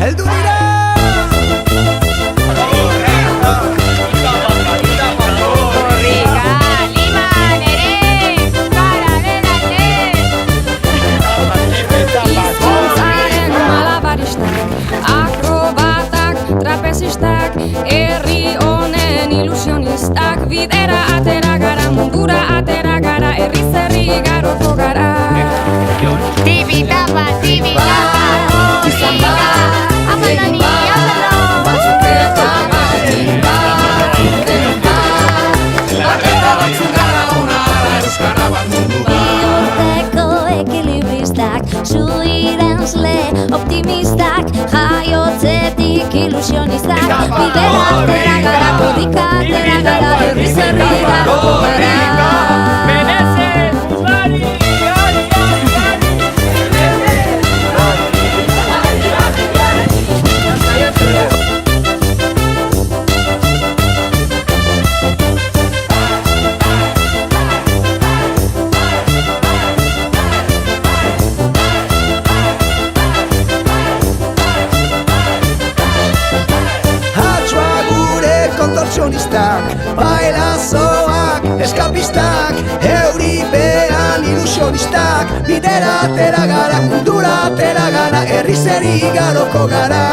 heldu dira. Trapezistak, herri honen ilusionistak, bidera atera gara, mundura atera gara, herri zerri igaroko gara. Tibitapa, tibitapa, tibitapa, amalani, amalo. Batzuk eta Eta batzuk gara honara euskara bat mundu bat. Bihotzeko ekilibristak, zuirenzle optimistak, jaiotzetik ilusionistak, bidera atera gara, korrika atera gara, herri zerri igaroko gara. Kontortzionistak, bailazoak, eskapistak, euripean ilusionistak, bidera atera gara, mundura atera gara, herri zeri igaroko gara.